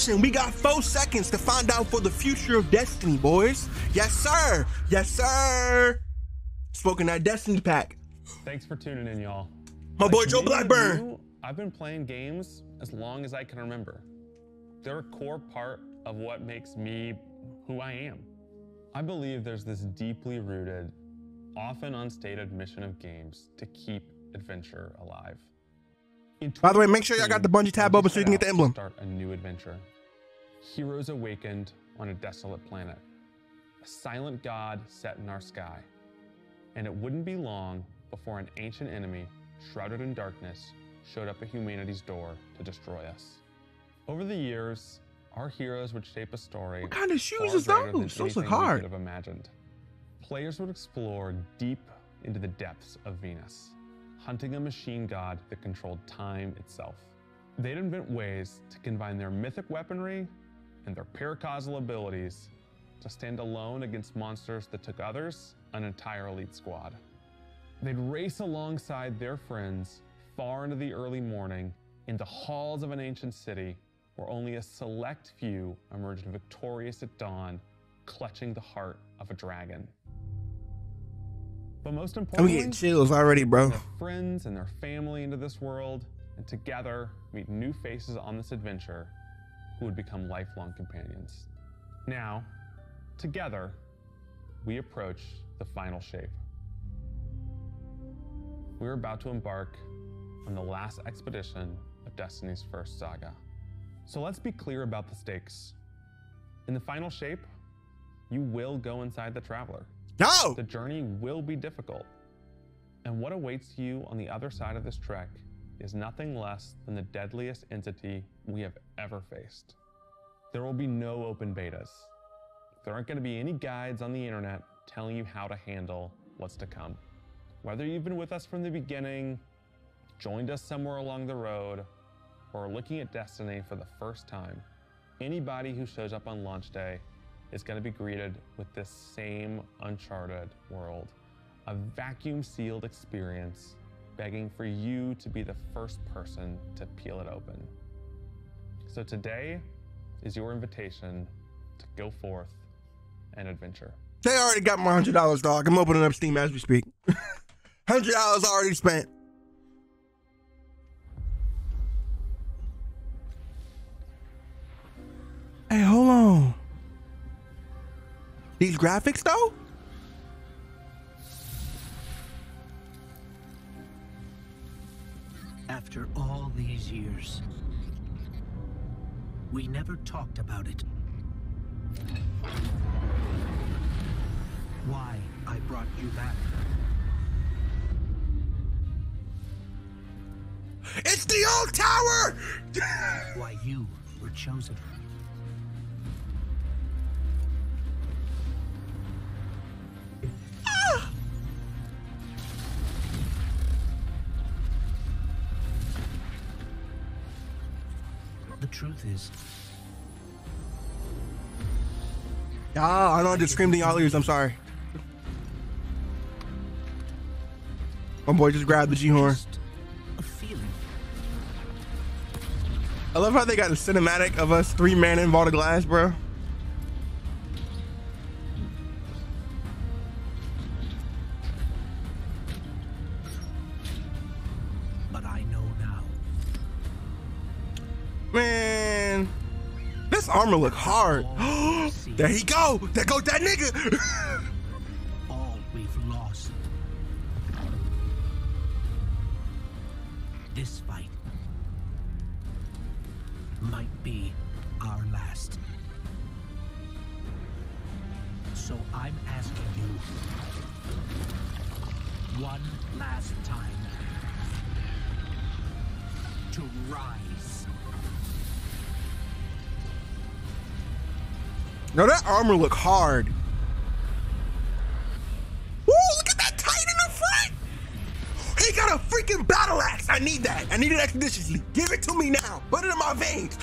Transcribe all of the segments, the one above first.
Evolution. We got 4 seconds to find out for the future of Destiny, boys. Yes, sir. Yes, sir. Smoking that Destiny pack. Thanks for tuning in, y'all. My boy Joe Blackburn. I've been playing games as long as I can remember. They're a core part of what makes me who I am. I believe there's this deeply rooted, often unstated mission of games to keep adventure alive. By the way, make sure y'all got the Bungie tab open so you can get the emblem. Start a new adventure. Heroes awakened on a desolate planet. A silent god set in our sky. And it wouldn't be long before an ancient enemy, shrouded in darkness, showed up at humanity's door to destroy us. Over the years, our heroes would shape a story. What kind of shoes is those? Those look hard. Could have imagined. Players would explore deep into the depths of Venus, hunting a machine god that controlled time itself. They'd invent ways to combine their mythic weaponry and their paracausal abilities to stand alone against monsters that took others an entire elite squad. They'd race alongside their friends far into the early morning in the halls of an ancient city where only a select few emerged victorious at dawn, clutching the heart of a dragon. But most importantly, I'm getting chills already, bro. Their friends and their family into this world, and together meet new faces on this adventure who would become lifelong companions. Now, together, we approach the final shape. We're about to embark on the last expedition of Destiny's first saga. So let's be clear about the stakes. In the final shape, you will go inside the Traveler. No! The journey will be difficult. And what awaits you on the other side of this trek is nothing less than the deadliest entity we have ever faced. There will be no open betas. There aren't going to be any guides on the internet telling you how to handle what's to come. Whether you've been with us from the beginning, joined us somewhere along the road, or are looking at Destiny for the first time, anybody who shows up on launch day is going to be greeted with this same uncharted world, a vacuum-sealed experience begging for you to be the first person to peel it open. So today is your invitation to go forth and adventure. They already got my $100, dog. I'm opening up Steam as we speak. $100 already spent. Hey, hold on. These graphics, though? After all these years, we never talked about it. Why I brought you back. It's the old tower! Why you were chosen. The truth is, I know I just screamed in y'all ears. I'm sorry. My boy just grabbed the G-horn. a feeling. I love how they got a cinematic of us 3 men in Vault of Glass, bro. But I know now. Man, this armor look hard. There he go. There goes that nigga. All we've lost. This fight might be our last. So I'm asking you one last time to rise. No, that armor look hard. Woo, look at that Titan in the front. He got a freaking battle axe. I need that. I need it expeditiously. Give it to me now. Put it in my veins.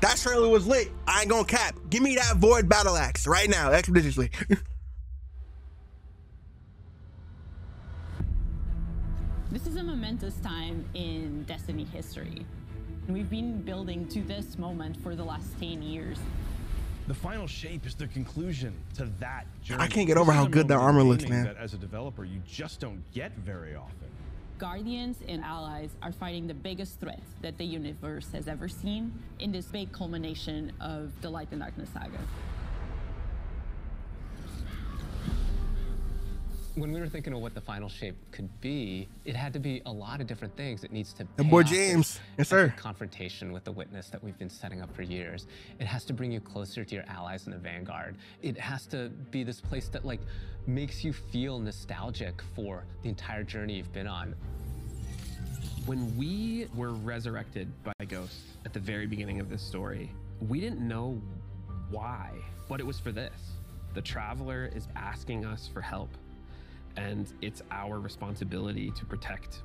That trailer was lit. I ain't gonna cap. Give me that void battle axe right now, expeditiously. This is a momentous time in Destiny history. We've been building to this moment for the last 10 years. The final shape is the conclusion to that journey. I can't get over how good that armor looks, man. That as a developer, you just don't get very often. Guardians and allies are fighting the biggest threat that the universe has ever seen in this big culmination of the Light and Darkness saga. When we were thinking of what the final shape could be, it had to be a lot of different things. It needs to And boy, James, yes, sir. Confrontation with the witness that we've been setting up for years. It has to bring you closer to your allies in the Vanguard. It has to be this place that like makes you feel nostalgic for the entire journey you've been on. When we were resurrected by ghosts at the very beginning of this story, we didn't know why, but it was for this. The Traveler is asking us for help. And it's our responsibility to protect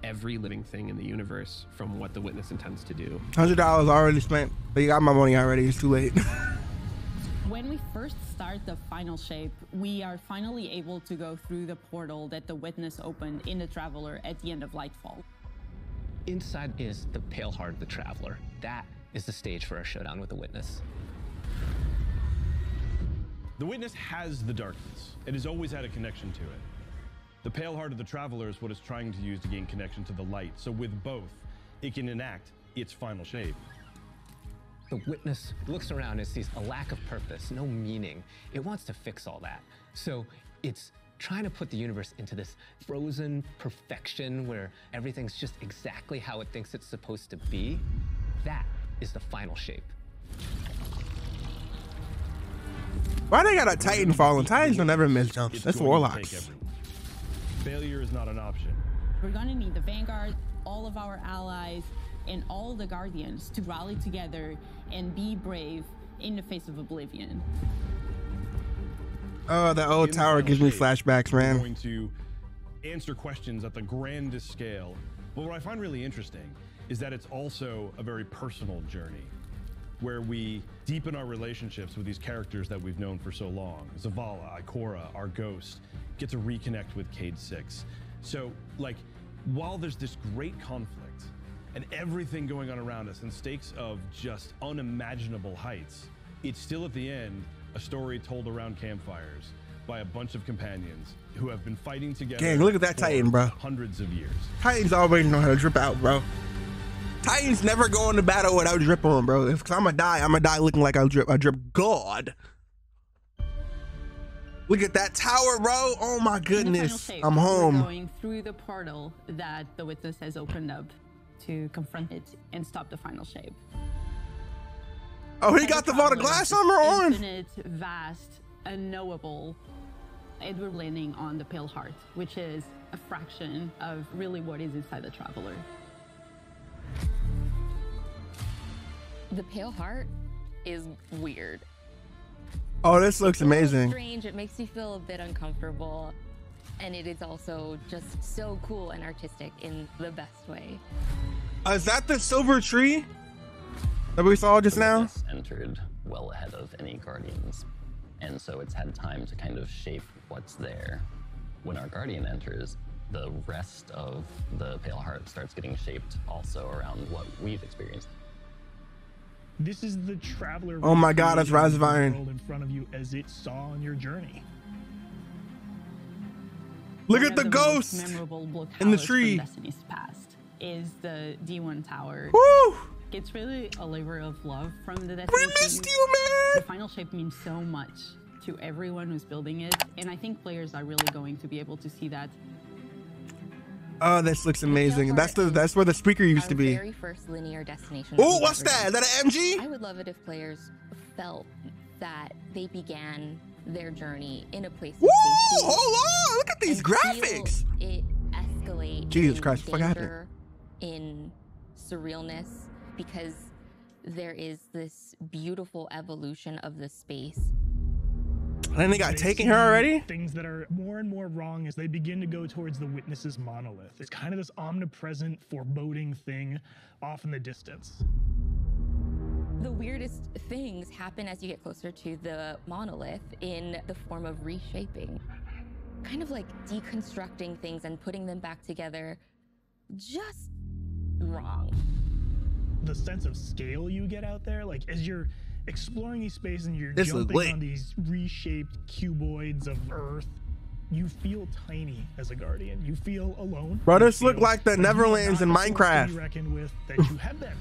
every living thing in the universe from what the witness intends to do. $100 already spent, but you got my money already. It's too late. When we first start the final shape, we are finally able to go through the portal that the witness opened in the Traveler at the end of Lightfall. Inside is the pale heart of the Traveler. That is the stage for our showdown with the witness. The witness has the darkness. It has always had a connection to it. The pale heart of the Traveler is what it's trying to use to gain connection to the light. So with both, it can enact its final shape. The witness looks around and sees a lack of purpose, no meaning. It wants to fix all that. So it's trying to put the universe into this frozen perfection where everything's just exactly how it thinks it's supposed to be. That is the final shape. Why they got a Titan falling? Titans don't never miss jumps. That's warlocks. Failure is not an option. We're gonna need the Vanguard, all of our allies, and all the Guardians to rally together and be brave in the face of Oblivion. Oh, that old tower gives me flashbacks, man. We're going to answer questions at the grandest scale. But what I find really interesting is that it's also a very personal journey where we deepen our relationships with these characters that we've known for so long. Zavala, Ikora, our ghost, get to reconnect with Cade 6. So, like, while there's this great conflict and everything going on around us and stakes of just unimaginable heights, it's still at the end a story told around campfires by a bunch of companions who have been fighting together. Gang, look at that Titan, bro. Hundreds of years. Titans always know how to drip out, bro. Titans never go into battle without drip on, bro. If I'm gonna die looking like I drip God. Look at that tower, bro. Oh my goodness. I'm home. We're going through the portal that the witness has opened up to confront it and stop the final shape. Oh, he got the Vault Glass armor on. Infinite, vast, unknowable. And we're landing on the Pale Heart, which is a fraction of really what is inside the Traveler. The Pale Heart is weird. Oh, this looks amazing. Strange. It makes you feel a bit uncomfortable, and it is also just so cool and artistic in the best way. Is that the silver tree that we saw just now? Entered well ahead of any Guardians, and so it's had time to kind of shape what's there. When our Guardian enters, the rest of the Pale Heart starts getting shaped also around what we've experienced. This is the Traveler. Oh my God, that's Rise of Iron. In front of you as it saw on your journey. Look at the ghost in the tree. Destiny's past is the D1 tower. Woo! It's really a labor of love from the Destiny. We missed you, man. The final shape means so much to everyone who's building it, and I think players are really going to be able to see that. Oh, this looks amazing. That's where the speaker used to be. Very first linear destination. Oh, what's that? Is that an MG? I would love it if players felt that they began their journey in a place of Woo! safety. Hold on! Look at these graphics. It escalates. Jesus Christ! What happened? In surrealness, because there is this beautiful evolution of the space. And they got taken here already? Things that are more and more wrong as they begin to go towards the witness's monolith. It's kind of this omnipresent, foreboding thing off in the distance. The weirdest things happen as you get closer to the monolith in the form of reshaping. Kind of like deconstructing things and putting them back together just wrong. the sense of scale you get out there, like as you're exploring these spaces and you're This looks jumping lit. on these reshaped cuboids of Earth, you feel tiny as a Guardian. You feel alone. Bro, You this look feel like the you are Neverlands in not the force to Minecraft. be reckoned with, that you have them.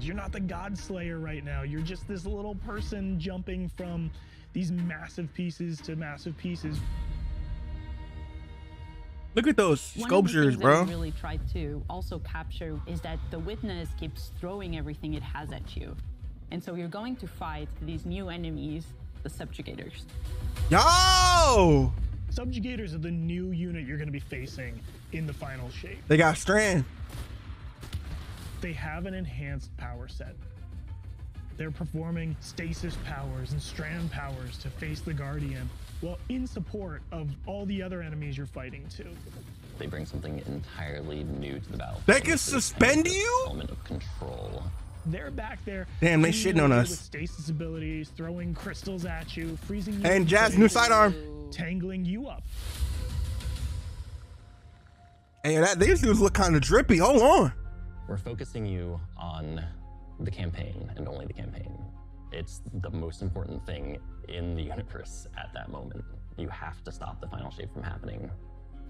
You're not the God Slayer right now. You're just this little person jumping from these massive pieces to massive pieces. Look at those One of the sculptures, things that bro. we really tried to also capture is that the witness keeps throwing everything it has at you. And so you're going to fight these new enemies, the subjugators. Yo! Subjugators are the new unit you're going to be facing in the final shape. They got strand. They have an enhanced power set. They're performing stasis powers and strand powers to face the Guardian, well, in support of all the other enemies you're fighting too. They bring something entirely new to the battlefield. They can This is suspend this you? Element of control. They're back there. Damn, they shooting shitting on away us. With stasis abilities, throwing crystals at you, freezing you. And in Jazz, place, new sidearm. tangling you up. Hey, these dudes look kind of drippy. Hold on. We're focusing you on the campaign and only the campaign. It's the most important thing in the universe at that moment. You have to stop the final shape from happening.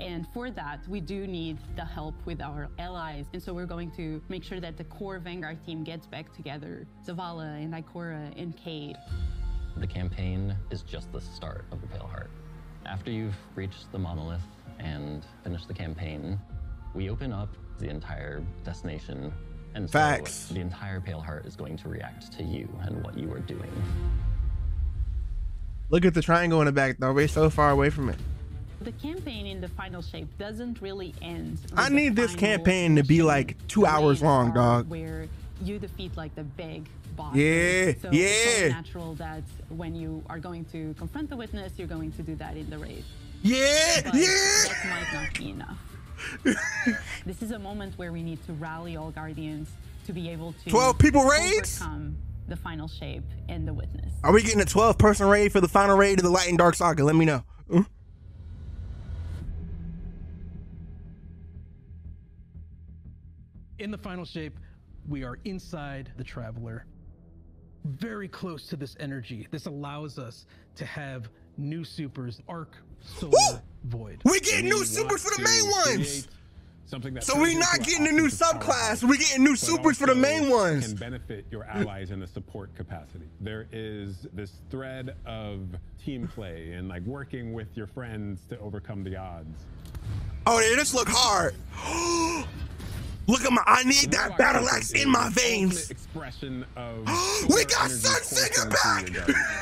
And for that, we do need the help with our allies. And so we're going to make sure that the core Vanguard team gets back together. Zavala and Ikora and Cade. The campaign is just the start of the Pale Heart. After you've reached the monolith and finished the campaign, we open up the entire destination. And so Facts. the entire Pale Heart is going to react to you and what you are doing. Look at the triangle in the back, though. We're so far away from it. The campaign in the final shape doesn't really end. with I the need this final campaign to be mission. like 2 The hours main long, part dog. Where you defeat like the big boss. Yeah, So yeah. it's only natural that when you are going to confront the witness, you're going to do that in the raid. Yeah, But yeah. that might not be enough. This is a moment where we need to rally all Guardians to be able to 12 people raids? overcome the final shape and the witness. Are we getting a 12-person raid for the final raid of the Light and Dark Saga? Let me know. In the final shape, we are inside the Traveler, very close to this energy. This allows us to have new supers, Arc, Solar, Void. We getting new supers for the main ones. Something that So we not getting a new subclass. We getting new supers for the main ones. Can benefit your allies in a support capacity. There is this thread of team play and like working with your friends to overcome the odds. Oh, yeah, this look hard. Look at I need that battle axe in my veins. Expression of We got Sunsinger back.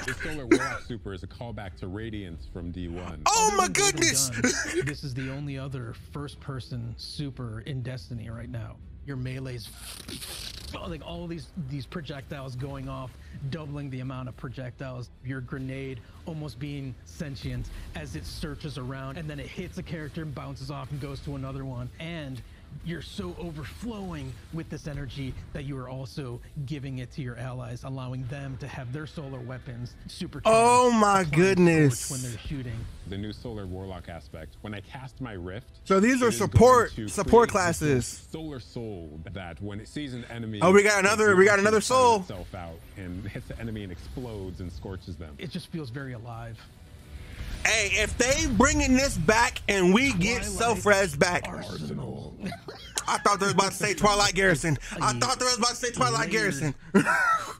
The Solar Warlock Super is a callback to Radiance from D1. Oh my Other than Golden goodness. Gun, this is the only other first-person super in Destiny right now. Your melee's like all these projectiles going off, doubling the amount of projectiles. Your grenade almost being sentient as it searches around, and then it hits a character and bounces off and goes to another one. And you're so overflowing with this energy that you are also giving it to your allies, allowing them to have their solar weapons supercharged. Oh my applying goodness. torch when they're shooting. The new Solar Warlock aspect. When I cast my Rift, So these are it is going support to support create this classes. Solar Soul that when it sees an enemy, Oh, we got another it soul. itself out and hits the enemy and explodes and scorches them. It just feels very alive. Hey, if they bringing this back and we get self-res back. Arsenal. I thought they was about to say Twilight Garrison. I thought they was about to say Twilight Garrison.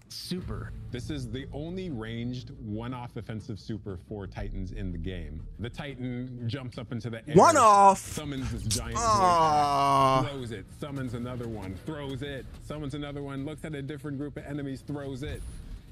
Super. This is the only ranged one-off offensive super for Titans in the game. The Titan jumps up into the air. One-off? Summons this giant Aww. void axe, throws it, summons another one, throws it, summons another one, looks at a different group of enemies, throws it.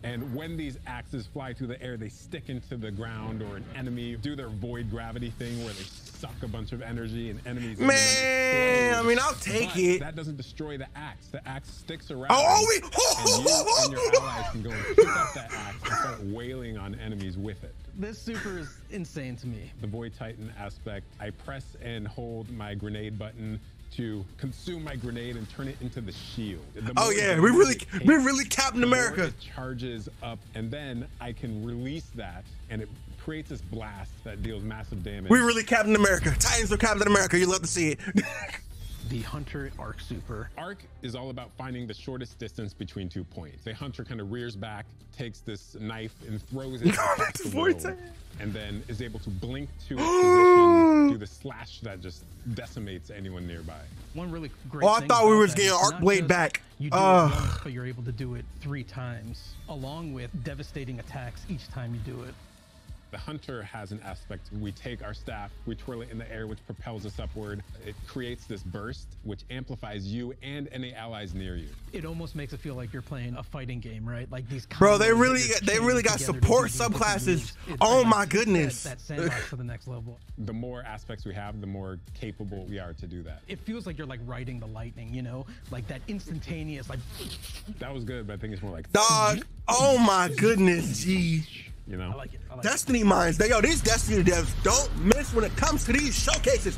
And when these axes fly through the air, they stick into the ground or an enemy, do their void gravity thing where they suck a bunch of energy and enemies. Man, I mean, I'll take but it. That doesn't destroy the axe. The axe sticks around. Oh, and you and your allies can go and pick up that axe and start wailing on enemies with it. This super is insane to me. The Void Titan aspect, I press and hold my grenade button to consume my grenade and turn it into the shield. Oh yeah, we really Captain America. It charges up, and then I can release that, and it creates this blast that deals massive damage. We really Captain America. Titans are Captain America. You love to see it. the Hunter Arc Super. Arc is all about finding the shortest distance between 2 points. The Hunter kind of rears back, takes this knife and throws it across the world, and then is able to blink to its position, do the slash that just decimates anyone nearby. One really great Oh, I thing thought we about was that getting is Arc not Blade just back. You do it once, but you're able to do it 3 times, along with devastating attacks each time you do it. The Hunter has an aspect. We take our staff, we twirl it in the air, which propels us upward. It creates this burst, which amplifies you and any allies near you. It almost makes it feel like you're playing a fighting game, right? Like these. Bro, they combos that really you're got chained support together to do these subclasses. moves. It's Oh like my goodness. That sandbox to the next level. The more aspects we have, the more capable we are to do that. It feels like you're like riding the lightning, you know, like that instantaneous, like. That was good, but I think it's more like dog. Oh my goodness, G. You know, I like it. I like Destiny minds. These Destiny devs don't miss when it comes to these showcases.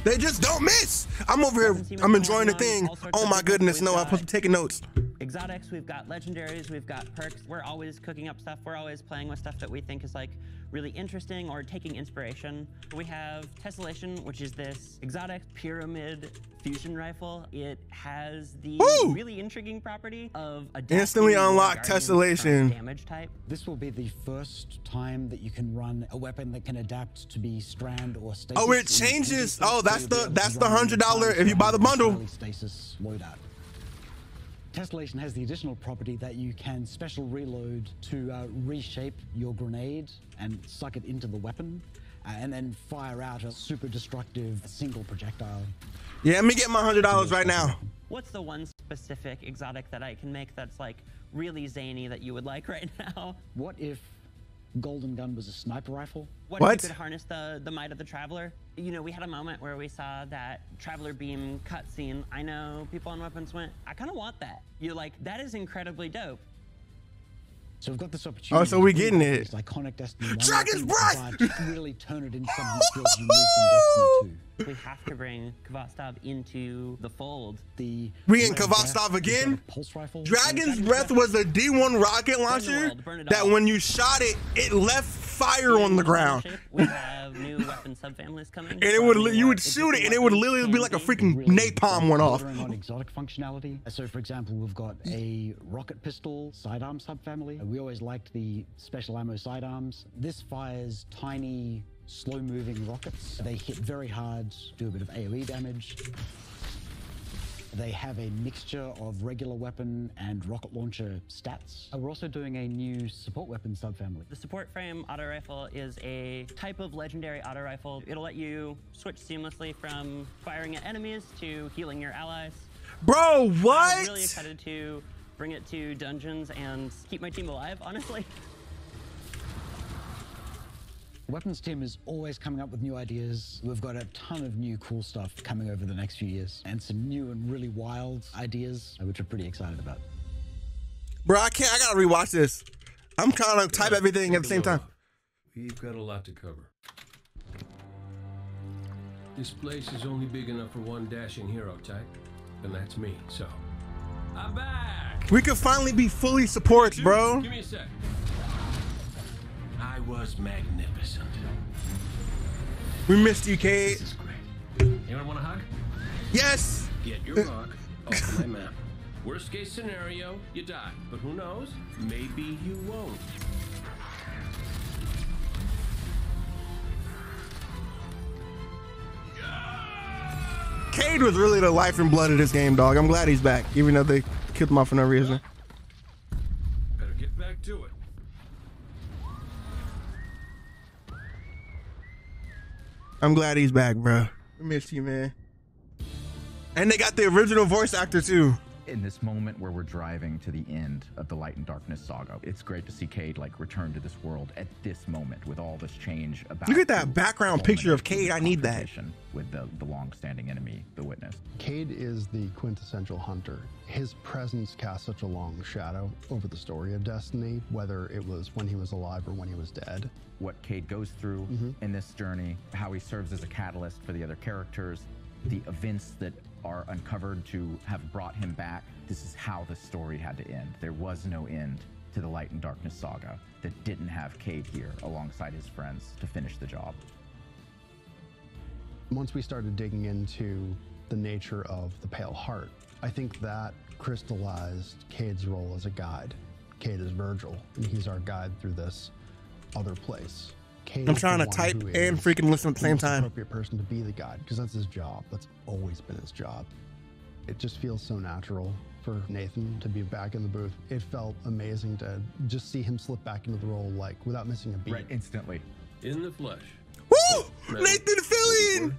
They just don't miss. I'm over here. I'm enjoying the thing. Oh my goodness. No, I'm supposed to be taking notes. Exotics, we've got legendaries, we've got perks. We're always cooking up stuff. We're always playing with stuff that we think is like really interesting or taking inspiration. We have Tessellation, which is this exotic pyramid fusion rifle. It has the really intriguing property of instantly unlock Tessellation damage type. This will be the first time that you can run a weapon that can adapt to be strand or stasis. Oh, it changes. Oh, that's the $100 if you buy the bundle. Stasis loadout. Tessellation has the additional property that you can special reload to reshape your grenade and suck it into the weapon, and then fire out a super destructive single projectile. Yeah, let me get my $100 right now. What's the one specific exotic that I can make that's like really zany that you would like right now? What if Golden Gun was a sniper rifle? What if you could harness the might of the Traveler? You know, we had a moment where we saw that Traveler beam cutscene. I know people on Weapons went, I kind of want that. You're like, that is incredibly dope. So we've got this opportunity. Oh, so we're getting it. Iconic Destiny 1 Dragon's Breath! Really turn it into something that feels unique in Destiny 2. We have to bring Kvostov into the fold. We in Kvostov again? Pulse rifle. Dragon's Breath was a D1 rocket launcher that when you shot it, it left fire on the ground. We have new weapon subfamilies coming. And it would, you would shoot it and it would literally be like a freaking napalm went off. On exotic functionality. So for example, we've got a rocket pistol sidearm subfamily. We always liked the special ammo sidearms. This fires tiny, slow-moving rockets. They hit very hard, do a bit of AoE damage. They have a mixture of regular weapon and rocket launcher stats. We're also doing a new support weapon subfamily. The support frame auto rifle is a type of legendary auto rifle. It'll let you switch seamlessly from firing at enemies to healing your allies. Bro, what? I'm really excited to bring it to dungeons and keep my team alive, honestly. The weapons team is always coming up with new ideas. We've got a ton of new cool stuff coming over the next few years and some new and really wild ideas, which we're pretty excited about. Bro, I gotta rewatch this. I'm trying to type everything at the same time. We've got a lot to cover. This place is only big enough for one dashing hero type, and that's me, so I'm back! We could finally be fully supports, bro. Give me a sec. I was magnificent. We missed you, Cade. This is great. Anyone want a hug? Yes! Get your rock off my map. Worst case scenario, you die. But who knows? Maybe you won't. Cade was really the life and blood of this game, dog. I'm glad he's back, even though they killed him off for no reason. Better get back to it. I'm glad he's back, bro. We missed you, man. And they got the original voice actor, too. In this moment where we're driving to the end of the Light and Darkness saga, it's great to see Cade like return to this world at this moment with all this change about. Look at that background picture of Cade. I need that. With the long-standing enemy, the Witness. Cade is the quintessential hunter. His presence casts such a long shadow over the story of Destiny, whether it was when he was alive or when he was dead. What Cade goes through in this journey, how he serves as a catalyst for the other characters, the events that are uncovered to have brought him back. This is how the story had to end. There was no end to the Light and Darkness saga that didn't have Cade here alongside his friends to finish the job. Once we started digging into the nature of the Pale Heart. I think that crystallized Cade's role as a guide. Cade is Virgil, and he's our guide through this other place. Cade I'm is trying the to one type who and is freaking listen at the same most time. appropriate person to be the guide, because that's his job. That's always been his job. It just feels so natural for Nathan to be back in the booth. It felt amazing to just see him slip back into the role, like, without missing a beat. Right, instantly. In the flesh. Woo! Nathan Fillion!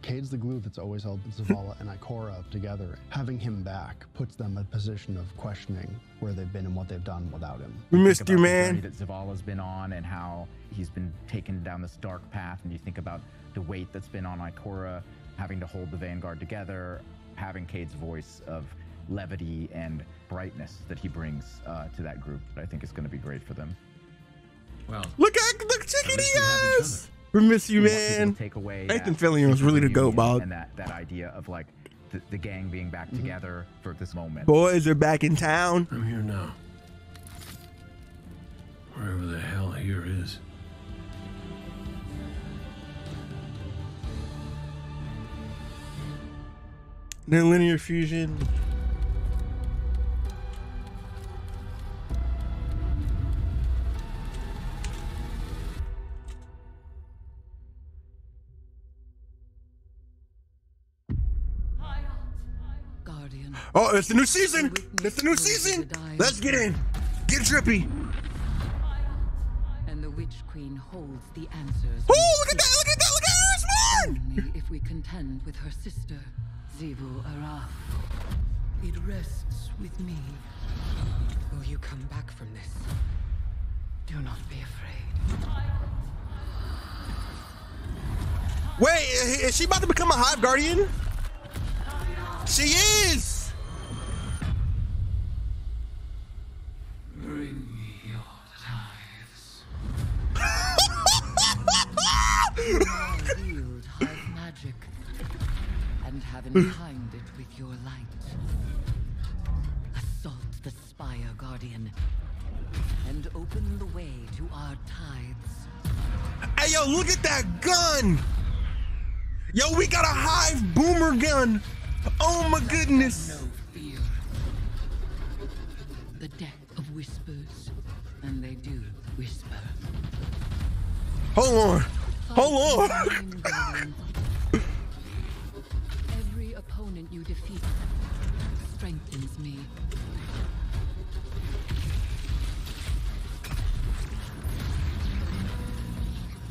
Cade's the glue that's always held Zavala and Ikora together. Having him back puts them in a position of questioning where they've been and what they've done without him. We missed you, The man. journey that Zavala's been on and how he's been taken down this dark path, and you think about the weight that's been on Ikora, having to hold the Vanguard together, having Cade's voice of levity and brightness that he brings to that group, I think is going to be great for them. Well, Look chickadee ass. We miss you, We want people man. to take away Nathan that Fillion was really the reunion GOAT, Bob. and that idea of like the gang being back together for this moment. Boys are back in town. I'm here now. Wherever the hell here is. Then linear fusion. Guardian. Oh, it's the new season. It's the new season. Let's get in. Get drippy. And the Witch Queen holds the answers. Oh, look at that! Look at that! Look at Eris, man! Only if we contend with her sister, Zivu Araf. It rests with me. Will you come back from this? Do not be afraid. Wait, is she about to become a Hive Guardian? She is! Bring me your tithes. You now wield Hive magic and have entwined it with your light. Assault the Spire, Guardian, and open the way to our tides. Hey, yo, look at that gun! Yo, we got a Hive boomer gun! Oh my goodness! No fear. The deck of whispers, and they do whisper. Hold on. Hold on. Every opponent you defeat strengthens me.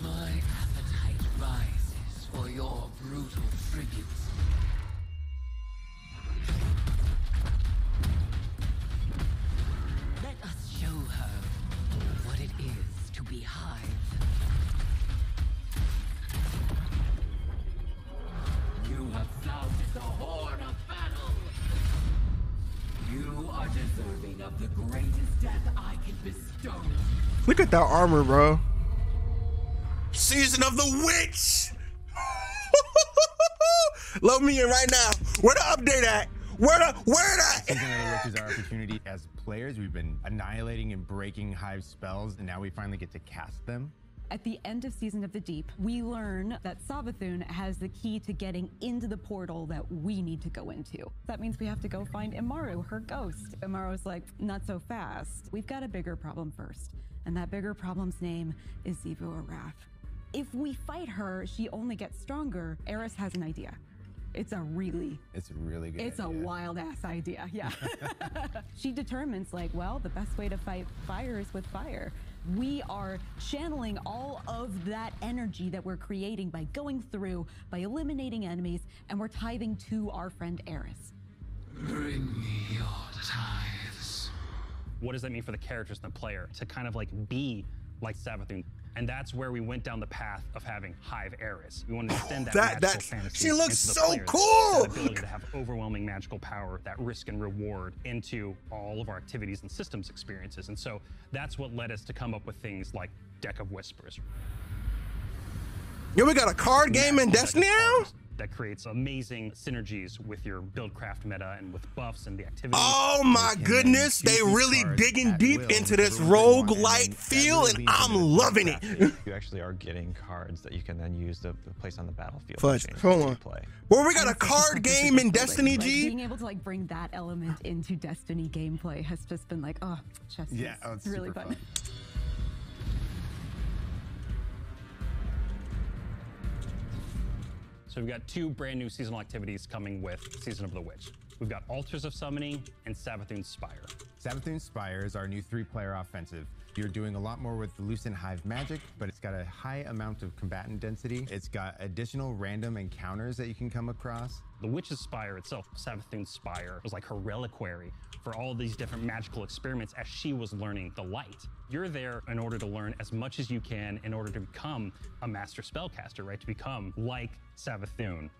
My appetite rises for your brutal tributes. Let us show her what it is to be Hive. You have found the horn of battle. You are deserving of the greatest death I can bestow. Look at that armor, bro. Season of the Witch! Load me in right now. Where the update at? Where the Season of the Witch is our opportunity as players. We've been annihilating and breaking Hive spells, and now we finally get to cast them. At the end of Season of the Deep, we learn that Savathun has the key to getting into the portal that we need to go into. That means we have to go find Imaru, her ghost. Imaru's like, not so fast. We've got a bigger problem first, and that bigger problem's name is Zivu Araf. If we fight her, she only gets stronger. Eris has an idea. It's a really good It's idea. a wild ass idea, yeah. She determines, like, well, the best way to fight fire is with fire. We are channeling all of that energy that we're creating by going through, by eliminating enemies, and we're tithing to our friend Eris. Bring me your tithes. What does that mean for the characters and the player to kind of like be like Savathun? And that's where we went down the path of having Hive Eris. We wanted to extend that magical fantasy. she looks into the so players, cool! That ability to have overwhelming magical power, that risk and reward into all of our activities and systems experiences. And so that's what led us to come up with things like Deck of Whispers. Yo, we got a card game in Destiny now? that creates amazing synergies with your buildcraft meta and with buffs and the activities. Oh my goodness, they really digging deep into this roguelite feel, and I'm loving it. You actually are getting cards that you can then use to place on the battlefield. Fudge, hold on. Well, we got a card game in Destiny, G. Being able to like bring that element into Destiny gameplay has just been like, oh, chess. Yeah, oh, it's really super fun. So we've got 2 brand new seasonal activities coming with Season of the Witch. We've got Altars of Summoning and Savathun's Spire. Savathun's Spire is our new 3-player offensive. You're doing a lot more with the Lucent Hive magic, but it's got a high amount of combatant density. It's got additional random encounters that you can come across. The Witch's Spire itself, Savathun's Spire, was like her reliquary for all these different magical experiments as she was learning the light. You're there in order to learn as much as you can in order to become a master spellcaster, right? To become like Savathun.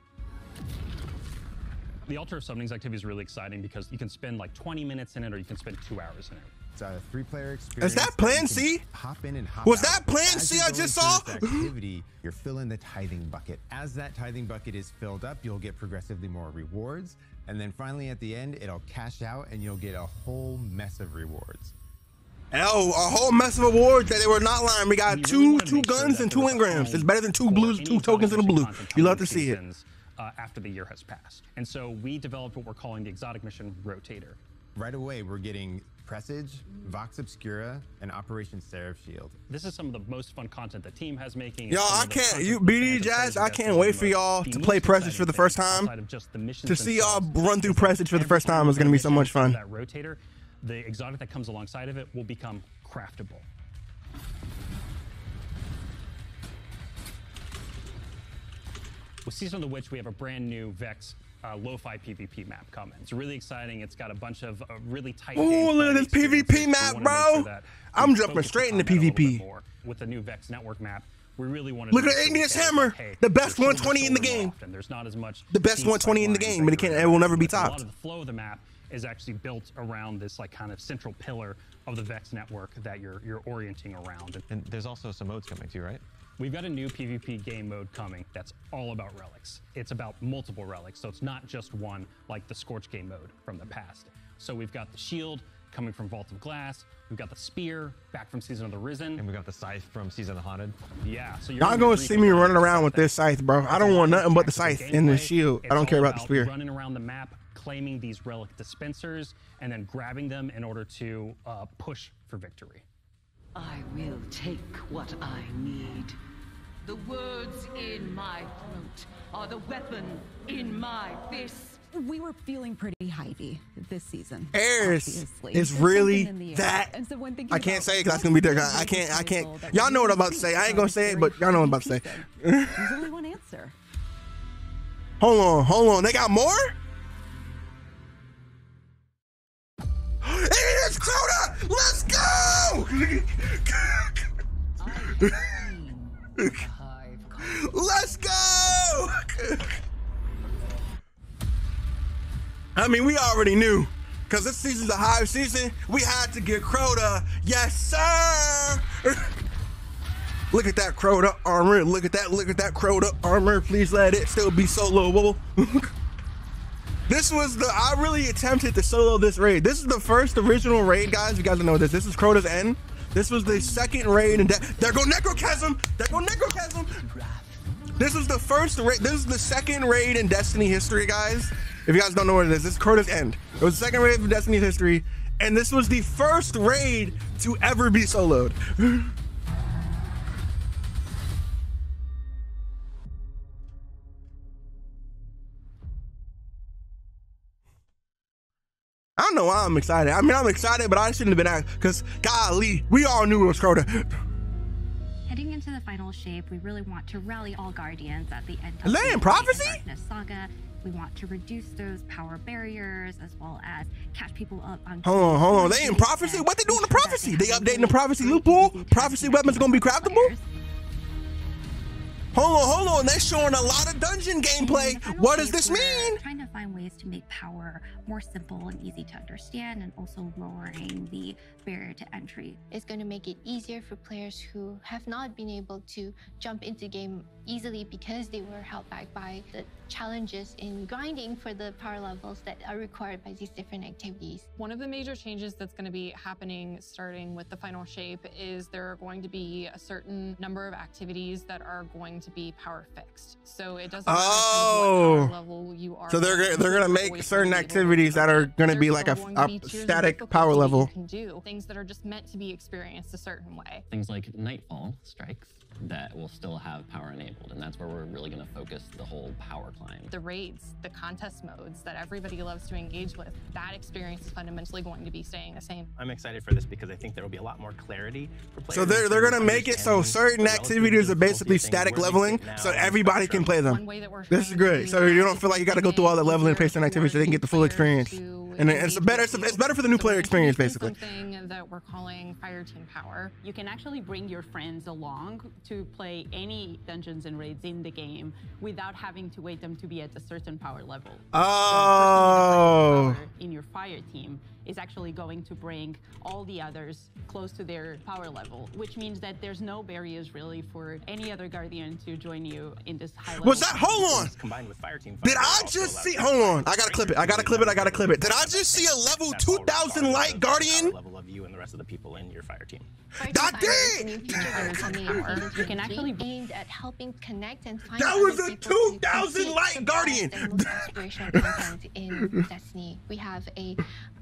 The Altar of Summonings activity is really exciting because you can spend like 20 minutes in it or you can spend 2 hours in it. It's a 3-player experience. Is that Plan C? Hop in and hop Was out. that Plan As C you're I going just through saw? this activity, you're filling the tithing bucket. As that tithing bucket is filled up, you'll get progressively more rewards. And then finally at the end, it'll cash out and you'll get a whole mess of rewards. Oh, a whole mess of awards that they were not lying. We got two guns and 2 engrams. It's better than 2 blues, 2 tokens in the blue. You love to see it. After the year has passed. And so we developed what we're calling the Exotic Mission Rotator. Right away, we're getting Presage, Vox Obscura, and Operation Seraph Shield. This is some of the most fun content the team has making. Y'all, I can't, BD Jazz, I can't wait for y'all to play Presage for the first time. To see y'all run through Presage for the first time is going to be so much fun. That Rotator, the exotic that comes alongside of it will become craftable. With Season of the Witch, we have a brand new Vex lo-fi PvP map coming. It's really exciting. It's got a bunch of really tight. Oh, look at this PvP map, bro! I'm jumping straight into PvP. With the new Vex network map, we really want to look at Igneous Hammer, the best 120 in the game. There's not as much. The best 120 in the game, but it will never be topped. A lot of the flow of the map is actually built around this like kind of central pillar of the Vex network that you're orienting around. And there's also some modes coming too, right? We've got a new PvP game mode coming that's all about relics. It's about multiple relics, so it's not just one like the Scorch game mode from the past. So we've got the shield coming from Vault of Glass. We've got the spear back from Season of the Risen. And we got the scythe from Season of the Haunted. Yeah, so y'all gonna see me running around with this scythe, bro. I don't want nothing but the scythe and the shield. I don't care about the spear. Running around the map, claiming these relic dispensers, and then grabbing them in order to push for victory. I will take what I need. The words in my throat are the weapon in my fist. We were feeling pretty Hivey this season. Airs is really that. And so when I can't say it because that's gonna be there. I can't. Y'all know what I'm about to say. I ain't gonna say it, but y'all know what I'm about to say. There's only one answer. Hold on. They got more? It is Crota! Let's go! Let's go! I mean, we already knew, because this season's a Hive season. We had to get Crota. Yes, sir! Look at that Crota armor. Look at that Crota armor. Please let it still be soloable. I really attempted to solo this raid. This is the first original raid, guys. You guys know this. This is Crota's End. This was the second raid, and there go Necrochasm. This was the first raid. This is the second raid in Destiny history, guys. If you guys don't know what it is, this is Crota's End. It was the second raid in Destiny history, and this was the first raid to ever be soloed. I don't know why I'm excited. I mean, I'm excited, but I shouldn't have been because, golly, we all knew it was Crota. Heading into the final shape, we really want to rally all Guardians at the end of Is that in Prophecy? Darkness Saga. We want to reduce those power barriers as well as catch people up on. Hold on. They in Prophecy? What they doing in Prophecy? They updating the Prophecy loophole? Prophecy weapons gonna be craftable? Hold on. They're showing a lot of dungeon gameplay. What does this mean? Trying to find ways to make power more simple and easy to understand, and also lowering the barrier to entry. It's going to make it easier for players who have not been able to jump into game easily because they were held back by the challenges in grinding for the power levels that are required by these different activities. One of the major changes that's going to be happening starting with the final shape is there are going to be a certain number of activities that are going to be power fixed. So it doesn't matter what power level you are. So they're gonna make certain activities that are gonna be like a static power level. You can do things that are just meant to be experienced a certain way. Things like Nightfall strikes that will still have power enabled, and that's where we're really going to focus the whole power climb. The raids, the contest modes that everybody loves to engage with, that experience is fundamentally going to be staying the same. I'm excited for this because I think there will be a lot more clarity for players. So they're gonna make it so certain activities are basically static leveling, so everybody can play them. This is great. So you don't feel like you got to go through all the leveling and play certain activities so they can get the full experience. And it's better for the new player experience, basically. Something that we're calling Fire Team Power. You can actually bring your friends along to play any dungeons and raids in the game without having to wait them to be at a certain power level. Oh. In your fire team is actually going to bring all the others close to their power level, which means that there's no barriers really for any other guardian to join you in this high level. Was that? Hold on. Combined with Fire Team. Did I just see? Hold on. I gotta clip it. I gotta clip it. Did I just see a level 2000 light guardian? Level of you and the rest of the people in your fire team. I did. You can actually be aimed at helping connect and find. That was a 2000 light guardian. Inspirational content in Destiny. We have a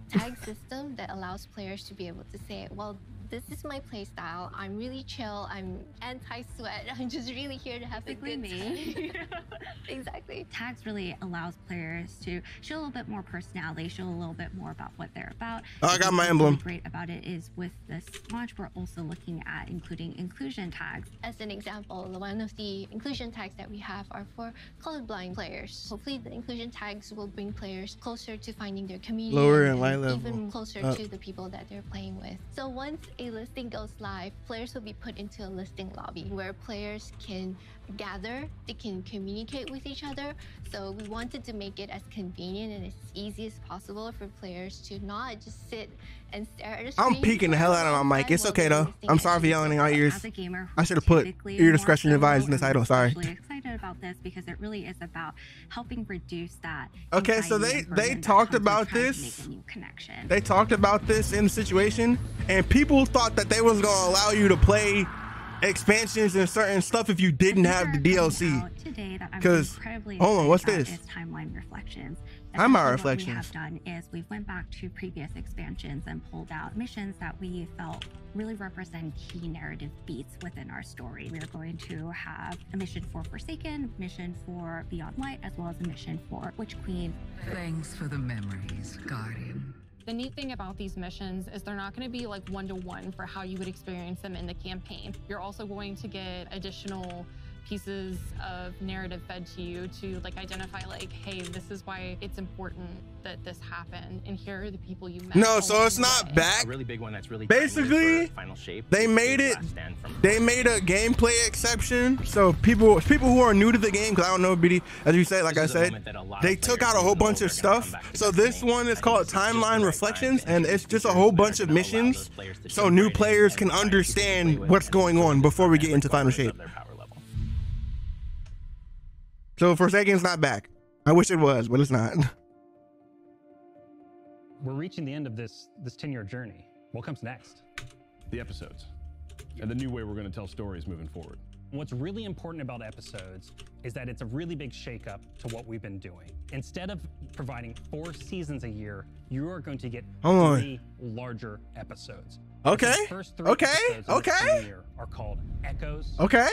tag system that allows players to be able to say, well, this is my play style. I'm really chill. I'm anti-sweat. I'm just really here to have a good time. Exactly. Tags really allows players to show a little bit more personality, show a little bit more about what they're about. Oh, I got my emblem. What's great about it is with this launch, we're also looking at including inclusion tags. As an example, one of the inclusion tags that we have are for colorblind players. Hopefully the inclusion tags will bring players closer to finding their community. Lower and light level. Even closer to the people that they're playing with. So once a listing goes live, players will be put into a listing lobby where players can gather, they can communicate with each other. So we wanted to make it as convenient and as easy as possible for players to not just sit and stare at a screen. I'm peeking the hell out of my mic. It's okay though. I'm sorry for yelling in our ears. I should have put ear discretion advised in the title. Sorry. I'm really excited about this because it really is about helping reduce that. Okay, so they talked about this. They talked about this in the situation, and people thought that they was gonna allow you to play expansions and certain stuff if you didn't have the DLC. Because hold on, what's this? Timeline reflections. Timeline What we reflections. have done is we went back to previous expansions and pulled out missions that we felt really represent key narrative beats within our story. We are going to have a mission for Forsaken, mission for Beyond Light, as well as a mission for Witch Queen. Thanks for the memories, Guardian. The neat thing about these missions is they're not going to be like one-to-one for how you would experience them in the campaign. You're also going to get additional pieces of narrative fed to you to like identify like, hey, this is why it's important that this happened, and here are the people you met. No, so it's not back. A really big one that's really Basically, final shape. they made it. They made a gameplay exception. So people who are new to the game, because I don't know, BD, as you said, like I said, they took out a whole bunch of stuff. So this one is called Timeline Reflections, and it's just a whole bunch of missions, so new players can understand what's going on before we get into final shape. So Forsaken's not back. I wish it was, but it's not. We're reaching the end of this 10-year journey. What comes next? The episodes and the new way we're going to tell stories moving forward. What's really important about episodes is that it's a really big shakeup to what we've been doing. Instead of providing 4 seasons a year, you are going to get 3 larger episodes. Okay. The first 3 episodes of this year are called Echoes. Okay.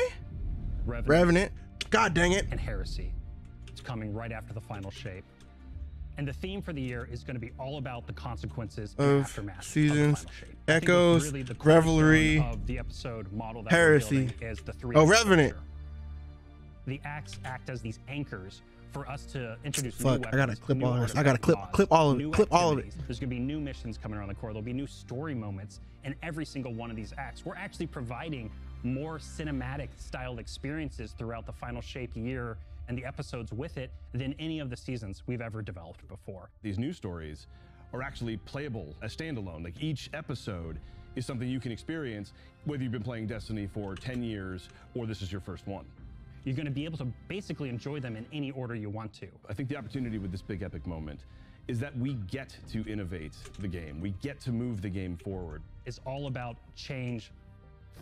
Revenant. God dang it. And Heresy. It's coming right after the final shape. And the theme for the year is going to be all about the consequences and aftermath seasons, of the final shape. Echoes, really the Revelry, of the episode model that Heresy. we're building is the 3 Revenant. The acts act as these anchors for us to introduce new Fuck, weapons, I gotta clip new all this. I artifacts, gotta clip all of it. new Clip all of it. activities. There's gonna be new missions coming around the core. There'll be new story moments in every single one of these acts. We're actually providing more cinematic styled experiences throughout the final shape year and the episodes with it than any of the seasons we've ever developed before. These new stories are actually playable as standalone. Like each episode is something you can experience, whether you've been playing Destiny for 10 years or this is your first one. You're going to be able to basically enjoy them in any order you want to. I think the opportunity with this big epic moment is that we get to innovate the game. We get to move the game forward. It's all about change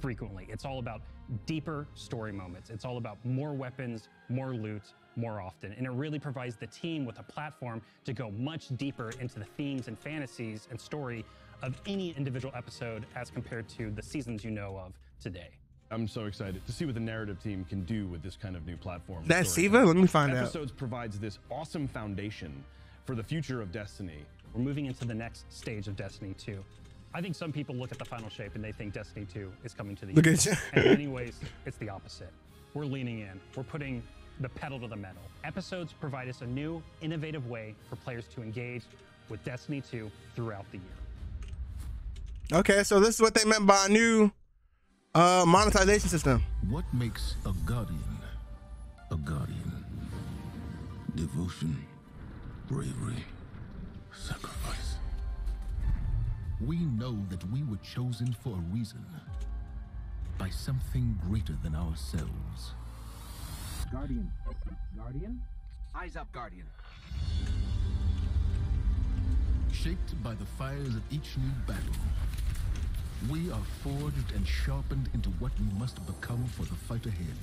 frequently. It's all about deeper story moments. It's all about more weapons, more loot, more often. And it really provides the team with a platform to go much deeper into the themes and fantasies and story of any individual episode as compared to the seasons you know of today. I'm so excited to see what the narrative team can do with this kind of new platform. That's Siva? Let me find out. Episodes provides this awesome foundation for the future of Destiny. We're moving into the next stage of Destiny 2. I think some people look at the final shape and they think Destiny 2 is coming to the Look end. at you. And in many ways, it's the opposite. We're leaning in. We're putting the pedal to the metal. Episodes provide us a new, innovative way for players to engage with Destiny 2 throughout the year. Okay, so this is what they meant by a new monetization system. What makes a guardian a guardian? Devotion, bravery, sacrifice. We know that we were chosen for a reason, by something greater than ourselves. Guardian. Guardian? Eyes up, Guardian. Shaped by the fires of each new battle, we are forged and sharpened into what we must become for the fight ahead.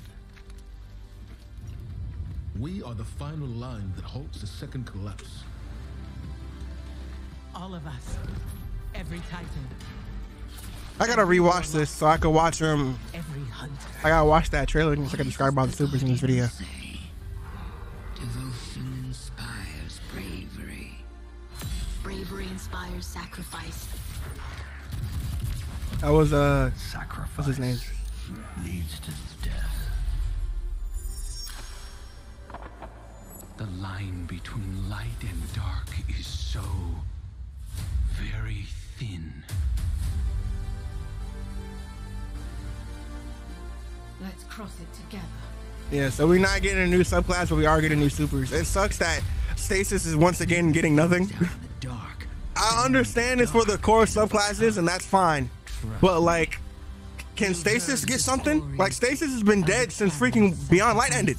We are the final line that halts the second collapse. All of us. Every Titan. I gotta rewatch this so I can watch them. Every hunter. I gotta watch that trailer so I can describe all the supers in this video. Devotion inspires bravery. Bravery inspires sacrifice. That was what's his name? Leads to death. The line between light and dark is so very thin. Let's cross it together. Yeah, so we're not getting a new subclass, but we are getting new supers. It sucks that Stasis is once again getting nothing. I understand it's for the core subclasses, and that's fine. But like, can Stasis get something? Like, Stasis has been dead since freaking Beyond Light ended.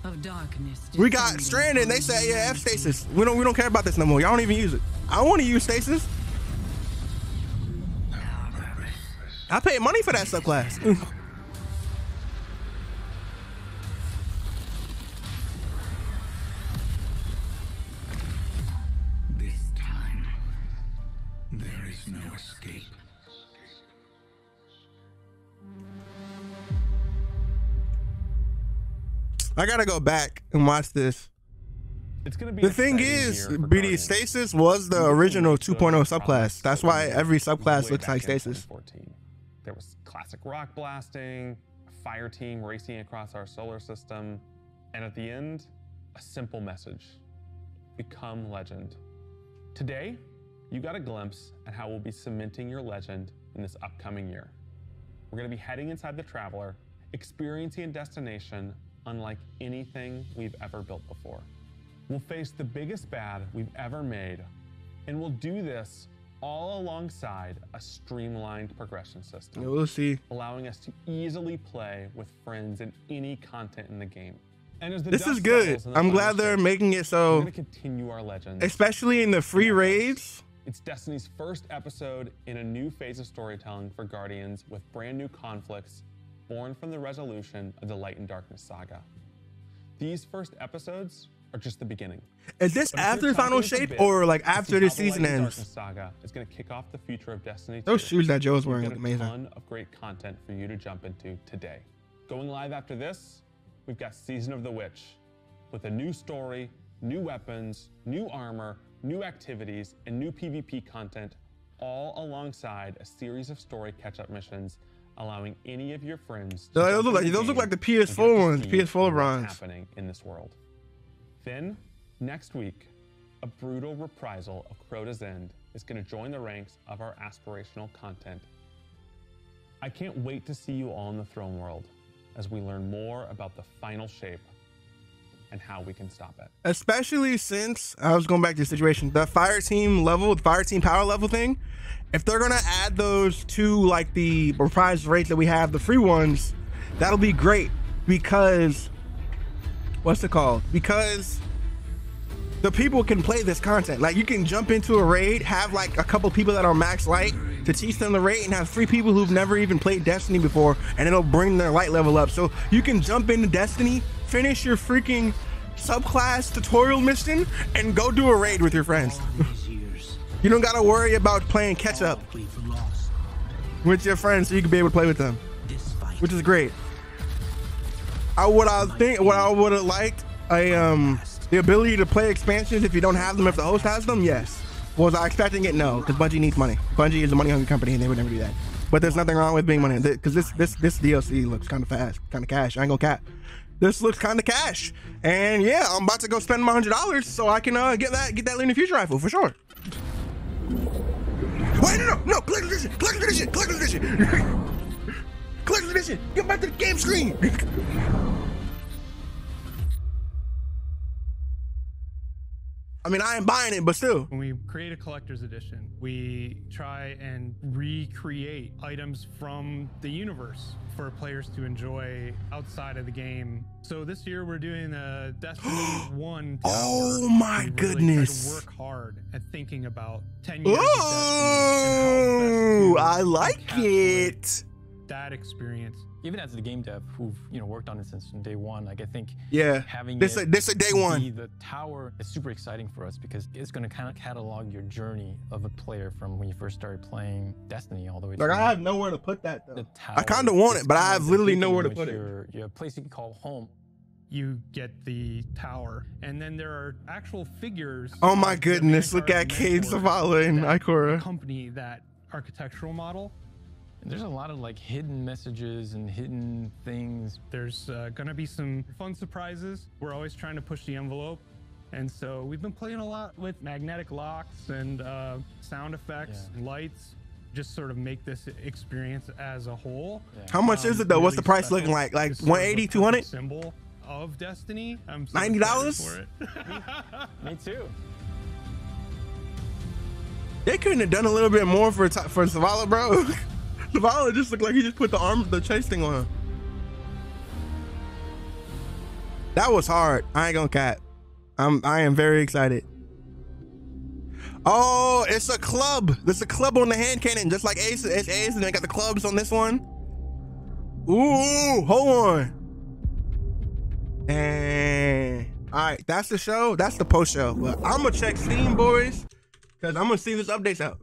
Of darkness. We got stranded, and they said, yeah, F Stasis. We don't care about this no more. Y'all don't even use it. I want to use Stasis. I paid money for that subclass. This time, there is no escape. I gotta go back and watch this. It's gonna be the thing is, BD Stasis was the original 2.0 subclass. That's why every subclass looks like Stasis. There was classic rock blasting, a fire team racing across our solar system, and at the end, a simple message: become legend. Today, you got a glimpse at how we'll be cementing your legend in this upcoming year. We're gonna be heading inside the Traveler, experiencing a destination unlike anything we've ever built before. We'll face the biggest bad we've ever made, and we'll do this all alongside a streamlined progression system. Yeah, we'll see. Allowing us to easily play with friends in any content in the game. And as the This dust is good. settles in the I'm final glad they're shape, making it we're so, gonna continue our legends. especially in the free raids. It's Destiny's first episode in a new phase of storytelling for Guardians, with brand new conflicts born from the resolution of the Light and Darkness saga. These first episodes are just the beginning. Is this But if after you're Final chomping at the Shape bit or like to see after how the the season Light and ends? Darkness saga is going to kick off the future of Destiny 2. Those shoes that Joe's We've wearing got look a amazing. ton of great content for you to jump into today. Going live after this, we've got Season of the Witch, with a new story, new weapons, new armor, new activities, and new PvP content, all alongside a series of story catch-up missions, allowing any of your friends to Those jump look like- in the those look game like the and get PS4 to ones, see PS4 what's runs. happening in this world. Then, next week, a brutal reprisal of Crota's End is going to join the ranks of our aspirational content. I can't wait to see you all in the Throne World as we learn more about the final shape and how we can stop it. Especially since I was going back to the situation, the fire team level, the fire team power level thing. If they're gonna add those to like the reprised rates that we have, the free ones, that'll be great because what's it called? Because the people can play this content. Like you can jump into a raid, have like a couple people that are max light to teach them the raid, and have 3 people who've never even played Destiny before, and it'll bring their light level up. So you can jump into Destiny, finish your freaking subclass tutorial mission, and go do a raid with your friends. You don't gotta worry about playing catch up with your friends, so you can be able to play with them, which is great. What I would have liked, the ability to play expansions if you don't have them, if the host has them, yes. Was I expecting it? No, because Bungie needs money. Bungie is a money-hungry company, and they would never do that. But there's nothing wrong with being money, because this DLC looks kind of fast, kind of cash. I ain't gonna cap. This looks kind of cash, and yeah, I'm about to go spend my $100 so I can get that Lunar Future rifle for sure. Wait, no, collect edition, collect edition, collect edition, collect edition. Get back to the game screen. I mean, I ain't buying it, but still. When we create a collector's edition, we try and recreate items from the universe for players to enjoy outside of the game. So this year we're doing a Destiny 1 tower. Oh my goodness. Try to work hard at thinking about 10 Oh, years of Destiny and how best to I like it. that experience. Even as the game dev who've worked on it since day one, like I think having this a day one. The tower is super exciting for us because it's going to kind of catalog your journey of a player from when you first started playing Destiny all the way. Like I have nowhere to put that though. I kind of want it, but I have literally nowhere to put it. You have a place you can call home. You get the tower, and then there are actual figures. Oh my goodness! Look at Cade Zavala and Ikora. Accompany that architectural model. And there's a lot of like hidden messages and hidden things. There's gonna be some fun surprises. We're always trying to push the envelope. And so we've been playing a lot with magnetic locks and sound effects, and lights, just sort of make this experience as a whole. How much is it though? What's the price looking like? Like 180, 200? Symbol of Destiny. I'm so $90 for it. Me too. They couldn't have done a little bit more for Zavala, bro. Zavala just looked like he just put the chase thing on him. That was hard. I ain't gonna cap. I am very excited. Oh, it's a club. There's a club on the hand cannon, just like Ace. It's Ace, and they got the clubs on this one. Ooh, hold on. And all right, that's the show. That's the post show. But I'm gonna check Steam, boys, because I'm gonna see this update's out.